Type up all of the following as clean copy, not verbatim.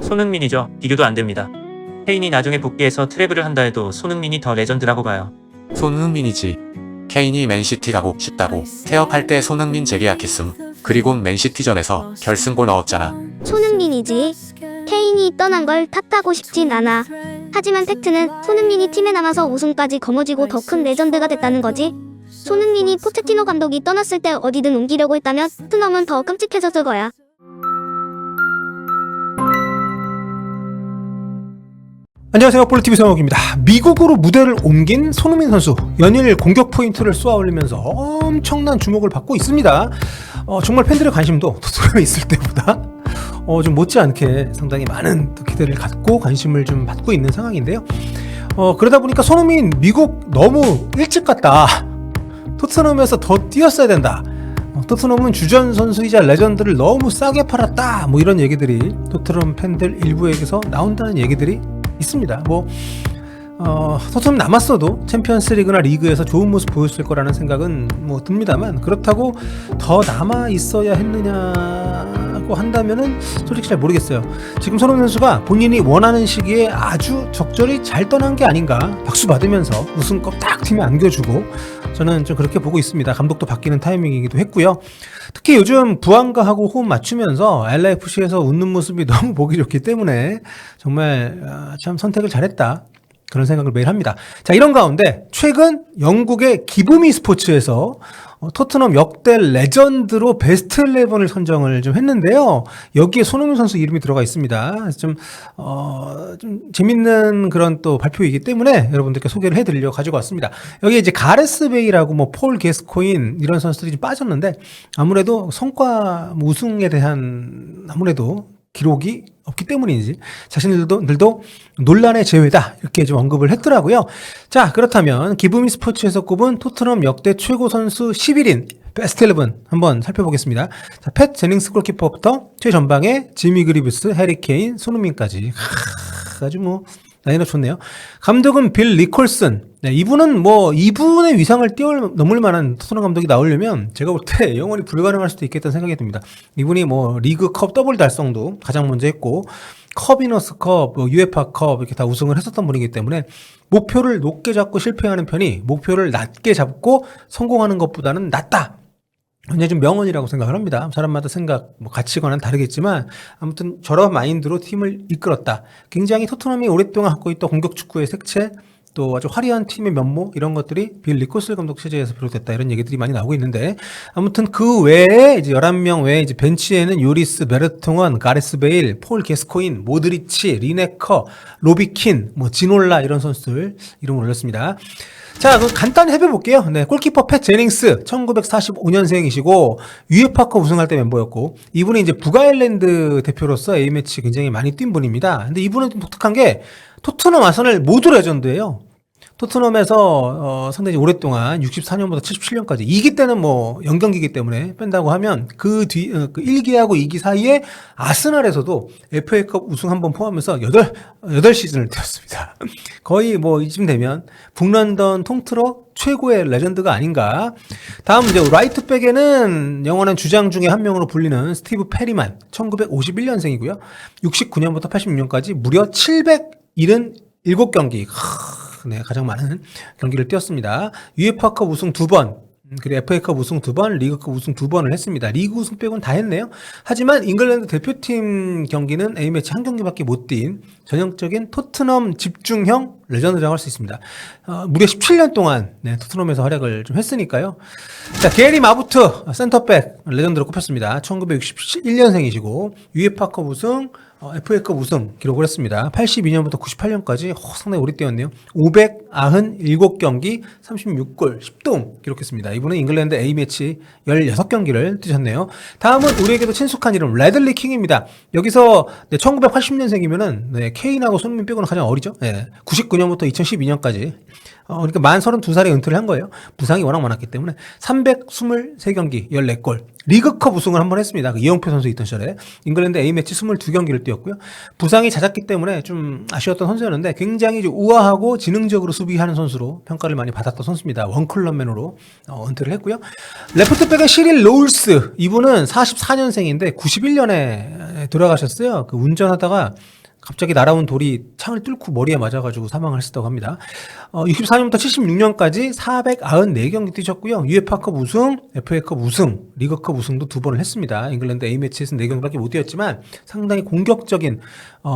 손흥민이죠. 비교도 안 됩니다. 케인이 나중에 복귀해서 트래블을 한다 해도 손흥민이 더 레전드라고 봐요. 손흥민이지. 케인이 맨시티 가고 싶다고 태업할 때 손흥민 재계약했음. 그리고 맨시티전에서 결승골 넣었잖아. 손흥민이지. 케인이 떠난 걸 탓하고 싶진 않아. 하지만 팩트는 손흥민이 팀에 남아서 우승까지 거머쥐고 더 큰 레전드가 됐다는 거지. 손흥민이 포체티노 감독이 떠났을 때 어디든 옮기려고 했다면 토트넘은 더 끔찍해졌을 거야. 안녕하세요, 볼티비 성욱입니다. 미국으로 무대를 옮긴 손흥민 선수, 연일 공격 포인트를 쏘아 올리면서 엄청난 주목을 받고 있습니다. 정말 팬들의 관심도 토트넘에 있을 때보다 좀 못지않게 상당히 많은 기대를 갖고 관심을 좀 받고 있는 상황인데요. 그러다 보니까 손흥민 미국 너무 일찍 갔다. 토트넘에서 더 뛰었어야 된다. 토트넘은 주전 선수이자 레전드를 너무 싸게 팔았다. 뭐 이런 얘기들이 토트넘 팬들 일부에게서 나온다는 얘기들이 있습니다. 토트넘 남았어도 챔피언스리그나 리그에서 좋은 모습 보였을 거라는 생각은 듭니다만, 그렇다고 더 남아 있어야 했느냐고 한다면은 솔직히 잘 모르겠어요. 지금 손흥민 선수가 본인이 원하는 시기에 아주 적절히 잘 떠난 게 아닌가, 박수 받으면서 우승컵 딱 팀에 안겨주고, 저는 좀 그렇게 보고 있습니다. 감독도 바뀌는 타이밍이기도 했고요. 특히 요즘 부안가하고 호흡 맞추면서 LAFC에서 웃는 모습이 너무 보기 좋기 때문에 정말 참 선택을 잘했다, 그런 생각을 매일 합니다. 자, 이런 가운데 최근 영국의 기브미 스포츠에서 토트넘 역대 레전드로 베스트 11을 선정을 좀 했는데요. 여기에 손흥민 선수 이름이 들어가 있습니다. 좀 재밌는 그런 또 발표이기 때문에 여러분들께 소개를 해드리려고 가지고 왔습니다. 여기에 이제 가레스 베일하고 폴 게스코인 이런 선수들이 좀 빠졌는데, 아무래도 성과 우승에 대한 아무래도 기록이 없기 때문인지 자신들도 논란의 제외다, 이렇게 좀 언급을 했더라고요. 자, 그렇다면 기브미 스포츠에서 꼽은 토트넘 역대 최고 선수 11인 베스트 11 한번 살펴보겠습니다. 자, 팻 제닝스 골키퍼부터 최전방에 지미 그리브스, 해리 케인, 손흥민까지 아주 라인업 좋네요. 감독은 빌 니콜슨. 네, 이분은 이분의 위상을 뛰어넘을 만한 토트넘 감독이 나오려면 제가 볼 때 영원히 불가능할 수도 있겠다는 생각이 듭니다. 이분이 리그컵 더블 달성도 가장 먼저 했고, 컵이너스컵, 유에파컵 이렇게 다 우승을 했었던 분이기 때문에 목표를 높게 잡고 실패하는 편이 목표를 낮게 잡고 성공하는 것보다는 낫다. 굉장히 좀 명언이라고 생각을 합니다. 사람마다 생각, 가치관은 다르겠지만 아무튼 저런 마인드로 팀을 이끌었다. 굉장히 토트넘이 오랫동안 갖고 있던 공격 축구의 색채, 또 아주 화려한 팀의 면모, 이런 것들이 빌 니콜슨 감독 체제에서 비롯됐다, 이런 얘기들이 많이 나오고 있는데, 아무튼 그 외에 이제 11명 외에 이제 벤치에는 요리스, 베르통원, 가레스 베일, 폴 게스코인, 모드리치, 리네커, 로비킨, 지놀라 이런 선수들 이름을 올렸습니다. 자, 간단히 해볼게요. 네, 골키퍼 팻 제닝스 1945년생이시고 유에파컵 우승할 때 멤버였고, 이분이 이제 북아일랜드 대표로서 A매치 굉장히 많이 뛴 분입니다. 근데 이분은 좀 독특한 게 토트넘 아스널 모두 레전드예요. 토트넘에서 상당히 오랫동안 64년부터 77년까지 2기 때는 0경기이기 때문에 뺀다고 하면 그 뒤 1기하고 2기 사이에 아스널에서도 FA컵 우승 한번 포함해서 8시즌을 뛰었습니다. 거의 이쯤 되면 북런던 통틀어 최고의 레전드가 아닌가. 다음 이제 라이트백에는 영원한 주장 중에 한 명으로 불리는 스티브 페리만, 1951년생이고요. 69년부터 86년까지 무려 777경기. 네, 가장 많은 경기를 뛰었습니다. 유에파컵 우승 2번, 그리고 FA컵 우승 2번, 리그컵 우승 2번을 했습니다. 리그 우승 빼고는 다 했네요. 하지만 잉글랜드 대표팀 경기는 A매치 한 경기밖에 못 뛴 전형적인 토트넘 집중형 레전드라고 할 수 있습니다. 무려 17년 동안 토트넘에서 활약을 좀 했으니까요. 자, 게리 마부트 센터백 레전드로 꼽혔습니다. 1961년생이시고 유에파컵 우승, FA컵 우승 기록을 했습니다. 82년부터 98년까지 상당히 오래 뛰었네요. 597경기 36골 10도움 기록했습니다. 이분은 잉글랜드 A매치 16경기를 뛰셨네요. 다음은 우리에게도 친숙한 이름 레들리 킹입니다. 여기서 1980년생이면은 케인하고 손흥민 빼고는 가장 어리죠. 99년부터 2012년까지 그러니까 만 32살에 은퇴를 한 거예요. 부상이 워낙 많았기 때문에 323경기 14골. 리그컵 우승을 한번 했습니다. 그 이영표 선수 있던 시절에 잉글랜드 A매치 22경기를 뛰었고요. 부상이 잦았기 때문에 좀 아쉬웠던 선수였는데 굉장히 좀 우아하고 지능적으로 수비하는 선수로 평가를 많이 받았던 선수입니다. 원클럽맨으로 은퇴를 했고요. 레프트백은 시릴 로울스, 이분은 44년생인데 91년에 돌아가셨어요. 그 운전하다가 갑자기 날아온 돌이 창을 뚫고 머리에 맞아가지고 사망을 했었다고 합니다. 64년부터 76년까지 494경기 뛰셨고요. UEFA컵 우승, FA컵 우승, 리그컵 우승도 2번을 했습니다. 잉글랜드 A매치에서는 4경기밖에 못 뛰었지만 상당히 공격적인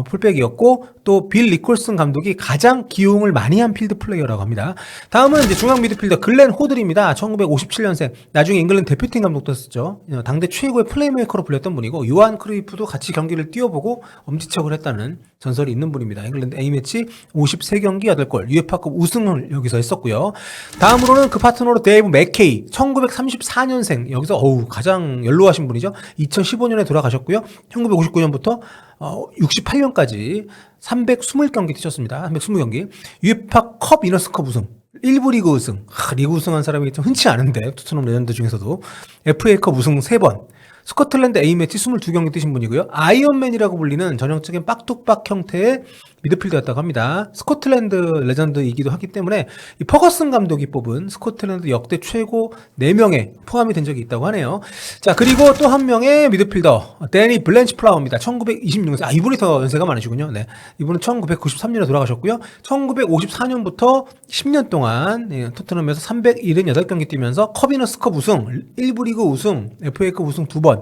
풀백이었고, 또 빌 니콜슨 감독이 가장 기용을 많이 한 필드 플레이어라고 합니다. 다음은 이제 중앙 미드필더 글렌 호들입니다. 1957년생, 나중에 잉글랜드 대표팀 감독도 했었죠. 당대 최고의 플레이메이커로 불렸던 분이고, 요한 크루이프도 같이 경기를 뛰어보고 엄지척을 했다는 전설이 있는 분입니다. 잉글랜드 A매치 53경기 8골, UEFA컵 우승을 여기서 했었고요. 다음으로는 그 파트너로 데이브 맥케이, 1934년생, 여기서 가장 연로하신 분이죠. 2015년에 돌아가셨고요. 1959년부터 68년까지 320경기 뛰셨습니다. 320경기. UEFA컵 위너스컵 우승, 1부 리그 우승. 리그 우승한 사람이 좀 흔치 않은데, 토트넘 레전드 중에서도. FA컵 우승 3번. 스코틀랜드 A매치 22경기 뛰신 분이고요. 아이언맨이라고 불리는 전형적인 빡뚝박 형태의 미드필더였다고 합니다. 스코틀랜드 레전드이기도 하기 때문에 이 퍼거슨 감독이 뽑은 스코틀랜드 역대 최고 4명에 포함이 된 적이 있다고 하네요. 자, 그리고 또 한 명의 미드필더, 데니 블렌치 플라워입니다. 1926년생. 이분이 더 연세가 많으시군요. 네. 이분은 1993년에 돌아가셨고요. 1954년부터 10년 동안 토트넘에서 378경기 뛰면서 컵이너스컵 우승, 1부 리그 우승, FA컵 우승 2번,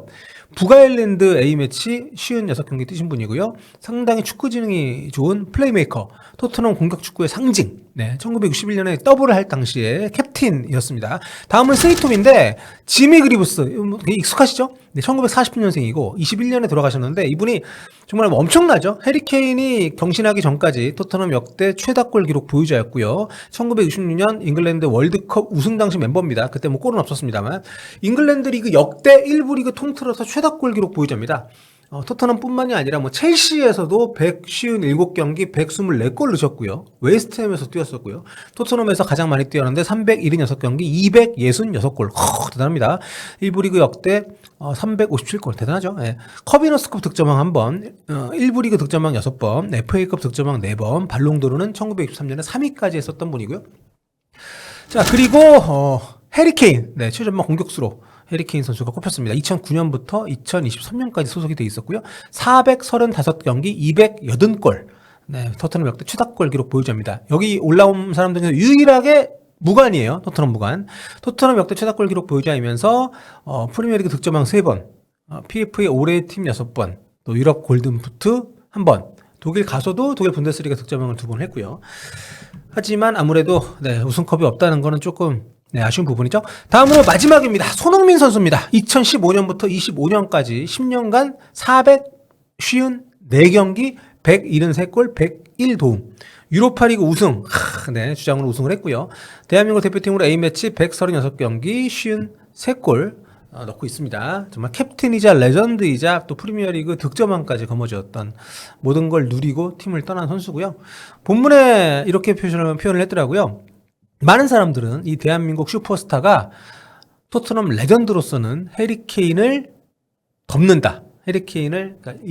북아일랜드 A매치 56경기 뛰신 분이고요. 상당히 축구 지능이 좋은 플레이메이커, 토트넘 공격 축구의 상징. 네, 1961년에 더블을 할 당시에 캡틴이었습니다. 다음은 세이톱인데 지미 그리브스, 되게 익숙하시죠? 네, 1940년생이고 21년에 돌아가셨는데 이분이 정말 엄청나죠? 해리케인이 경신하기 전까지 토트넘 역대 최다골 기록 보유자였고요. 1966년 잉글랜드 월드컵 우승 당시 mem버입니다. 그때 뭐 골은 없었습니다만 잉글랜드 리그 역대 1부 리그 통틀어서 최다골 기록 보유자입니다. 토트넘뿐만이 아니라 뭐 첼시에서도 157경기 124골 넣으셨고요. 웨스트햄에서 뛰었었고요. 토트넘에서 가장 많이 뛰었는데 376경기 266골. 대단합니다. 1부 리그 역대 357골 대단하죠. 예. 컵이너스컵 득점왕 1번, 1부 리그 득점왕 6번, FA컵 득점왕 4번, 발롱도르는 1963년에 3위까지 했었던 분이고요. 자, 그리고 해리케인, 네, 최전방 공격수로 해리케인 선수가 꼽혔습니다. 2009년부터 2023년까지 소속이 돼 있었고요. 435경기 280골. 네, 토트넘 역대 최다골 기록 보유자입니다. 여기 올라온 사람들 중에 유일하게 무관이에요. 토트넘 무관. 토트넘 역대 최다골 기록 보유자이면서 프리미어리그 득점왕 3번, PFA 올해의 팀 6번, 또 유럽 골든부트 1번, 독일 가서도 독일 분데스리가 득점왕을 2번 했고요. 하지만 아무래도 우승컵이 없다는 거는 조금 아쉬운 부분이죠. 다음으로 마지막입니다. 손흥민 선수입니다. 2015년부터 25년까지 10년간 454경기 173골 101도움. 유로파리그 우승, 주장으로 우승을 했고요. 대한민국 대표팀으로 A매치 136경기 53골 넣고 있습니다. 정말 캡틴이자 레전드이자 또 프리미어리그 득점왕까지 거머쥐었던 모든 걸 누리고 팀을 떠난 선수고요. 본문에 이렇게 표현을 했더라고요. 많은 사람들은 이 대한민국 슈퍼스타가 토트넘 레전드로서는 해리케인을 덮는다. 해리케인을, 그러니까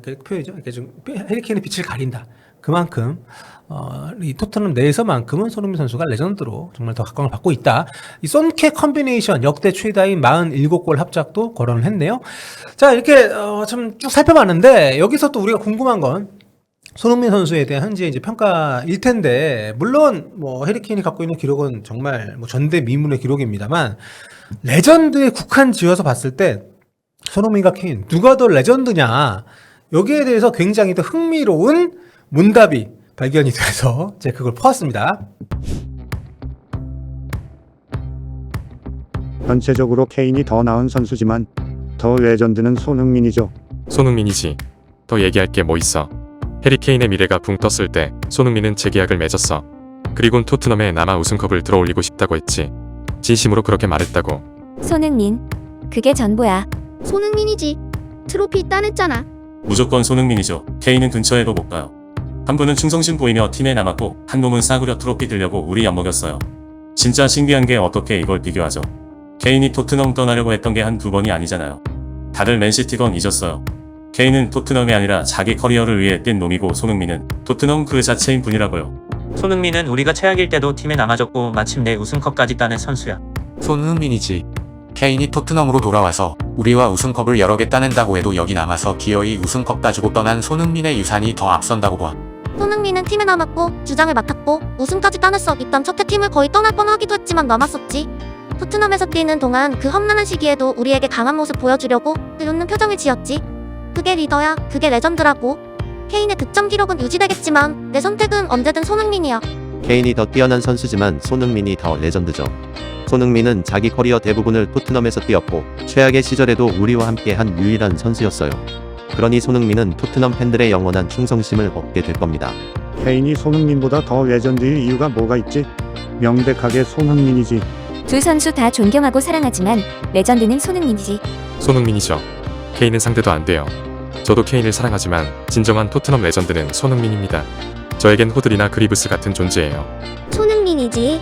그 표현이죠. 이렇게 좀 해리케인의 빛을 가린다. 그만큼 이 토트넘 내에서만큼은 손흥민 선수가 레전드로 정말 더 각광을 받고 있다. 이 쏜케 컨비네이션 역대 최다인 47골 합작도 거론을 했네요. 자, 이렇게 참 쭉 살펴봤는데 여기서 또 우리가 궁금한 건 손흥민 선수에 대한 현재 이제 평가일 텐데, 물론 뭐 해리케인이 갖고 있는 기록은 정말 뭐 전대미문의 기록입니다만 레전드에 국한 지어서 봤을 때 손흥민과 케인 누가 더 레전드냐, 여기에 대해서 굉장히 더 흥미로운 문답이 발견이 돼서 제가 그걸 퍼왔습니다. 전체적으로 케인이 더 나은 선수지만 더 레전드는 손흥민이죠. 손흥민이지. 더 얘기할 게 뭐 있어. 해리케인의 미래가 붕 떴을 때 손흥민은 재계약을 맺었어. 그리곤 토트넘에 남아 우승컵을 들어올리고 싶다고 했지. 진심으로 그렇게 말했다고. 손흥민, 그게 전부야. 손흥민이지. 트로피 따냈잖아. 무조건 손흥민이죠. 케인은 근처에도 못 가요. 한 분은 충성심 보이며 팀에 남았고 한 놈은 싸구려 트로피 들려고 우리 엿먹였어요. 진짜 신기한 게 어떻게 이걸 비교하죠. 케인이 토트넘 떠나려고 했던 게 한두 번이 아니잖아요. 다들 맨시티건 잊었어요. 케인은 토트넘이 아니라 자기 커리어를 위해 뛴 놈이고 손흥민은 토트넘 그 자체인 분이라고요. 손흥민은 우리가 최악일 때도 팀에 남아줬고 마침내 우승컵까지 따낸 선수야. 손흥민이지. 케인이 토트넘으로 돌아와서 우리와 우승컵을 여러 개 따낸다고 해도 여기 남아서 기어이 우승컵 따주고 떠난 손흥민의 유산이 더 앞선다고 봐. 손흥민은 팀에 남았고 주장을 맡았고 우승까지 따냈어. 일단 첫해 팀을 거의 떠날 뻔하기도 했지만 남았었지. 토트넘에서 뛰는 동안 그 험난한 시기에도 우리에게 강한 모습 보여주려고 웃는 표정을 지었지. 그게 리더야. 그게 레전드라고. 케인의 득점 기록은 유지되겠지만 내 선택은 언제든 손흥민이야. 케인이 더 뛰어난 선수지만 손흥민이 더 레전드죠. 손흥민은 자기 커리어 대부분을 토트넘에서 뛰었고 최악의 시절에도 우리와 함께한 유일한 선수였어요. 그러니 손흥민은 토트넘 팬들의 영원한 충성심을 얻게 될 겁니다. 케인이 손흥민보다 더 레전드일 이유가 뭐가 있지? 명백하게 손흥민이지. 두 선수 다 존경하고 사랑하지만 레전드는 손흥민이지. 손흥민이죠. 케인은 상대도 안 돼요. 저도 케인을 사랑하지만 진정한 토트넘 레전드는 손흥민입니다. 저에겐 호들이나 그리브스 같은 존재예요. 손흥민이지.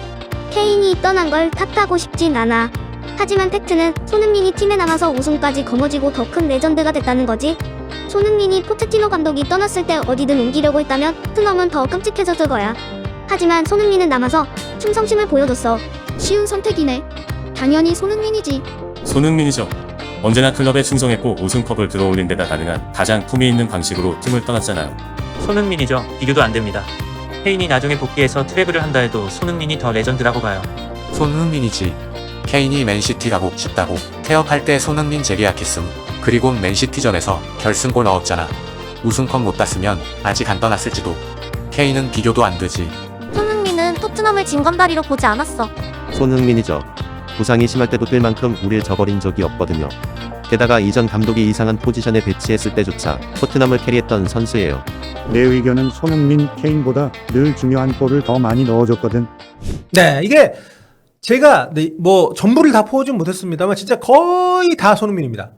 케인이 떠난 걸 탓하고 싶진 않아. 하지만 팩트는 손흥민이 팀에 남아서 우승까지 거머쥐고 더 큰 레전드가 됐다는 거지. 손흥민이 포체티노 감독이 떠났을 때 어디든 옮기려고 했다면 토트넘은 더 끔찍해졌을 거야. 하지만 손흥민은 남아서 충성심을 보여줬어. 쉬운 선택이네. 당연히 손흥민이지. 손흥민이죠. 언제나 클럽에 충성했고 우승컵을 들어올린 데다 가능한 가장 품위 있는 방식으로 팀을 떠났잖아요. 손흥민이죠. 비교도 안 됩니다. 케인이 나중에 복귀해서 트래블을 한다 해도 손흥민이 더 레전드라고 봐요. 손흥민이지. 케인이 맨시티 가고 싶다고 태업할 때 손흥민 재계약했음. 그리고 맨시티전에서 결승골 넣었잖아. 우승컵 못 땄으면 아직 안 떠났을지도. 케인은 비교도 안 되지. 손흥민은 토트넘을 징검다리로 보지 않았어. 손흥민이죠. 부상이 심할 때도 뛸 만큼 우릴 저버린 적이 없거든요. 게다가 이전 감독이 이상한 포지션에 배치했을 때조차 토트넘을 캐리했던 선수예요. 내 의견은 손흥민, 케인보다 늘 중요한 골을 더 많이 넣어줬거든. 네, 이게 제가 뭐 전부를 다 포함하진 못했습니다만 진짜 거의 다 손흥민입니다.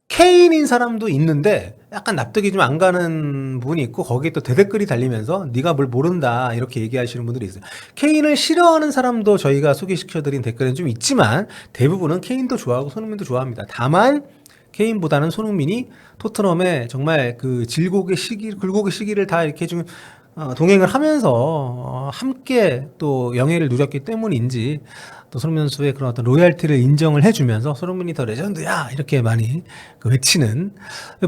케인인 사람도 있는데 약간 납득이 좀 안 가는 부분이 있고 거기에 또 대댓글이 달리면서 네가 뭘 모른다 이렇게 얘기하시는 분들이 있어요. 케인을 싫어하는 사람도 저희가 소개시켜드린 댓글은 좀 있지만 대부분은 케인도 좋아하고 손흥민도 좋아합니다. 다만 케인보다는 손흥민이 토트넘에 정말 그 굴곡의 시기를 다 이렇게 좀 동행을 하면서 함께 또 영예를 누렸기 때문인지 또 손흥민 선수의 그런 어떤 로열티를 인정을 해주면서 손흥민이 더 레전드야 이렇게 많이 외치는.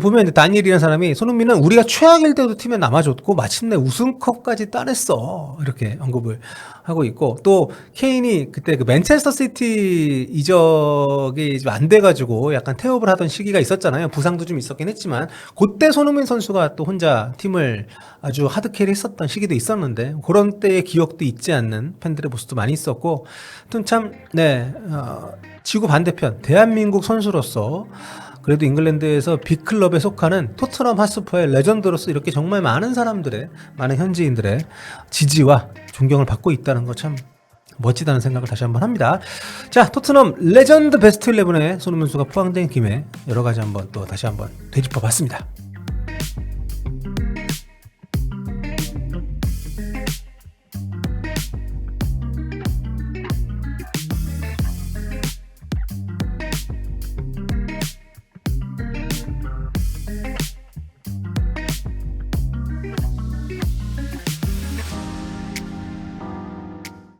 보면 이제 다니엘이라는 사람이 손흥민은 우리가 최악일 때도 팀에 남아줬고 마침내 우승컵까지 따냈어 이렇게 언급을 하고 있고, 또 케인이 그때 그 맨체스터 시티 이적이 좀 안 돼가지고 약간 태업을 하던 시기가 있었잖아요. 부상도 좀 있었긴 했지만 그때 손흥민 선수가 또 혼자 팀을 아주 하드캐리 했었던 시기도 있었는데 그런 때의 기억도 잊지 않는 팬들의 모습도 많이 있었고, 참 지구 반대편 대한민국 선수로서 그래도 잉글랜드에서 빅클럽에 속하는 토트넘 핫스퍼의 레전드로서 이렇게 정말 많은 사람들의, 많은 현지인들의 지지와 존경을 받고 있다는 거 참 멋지다는 생각을 다시 한번 합니다. 자, 토트넘 레전드 베스트 11에 손흥민 선수가 포함된 김에 여러 가지 한번 또 다시 한번 되짚어 봤습니다.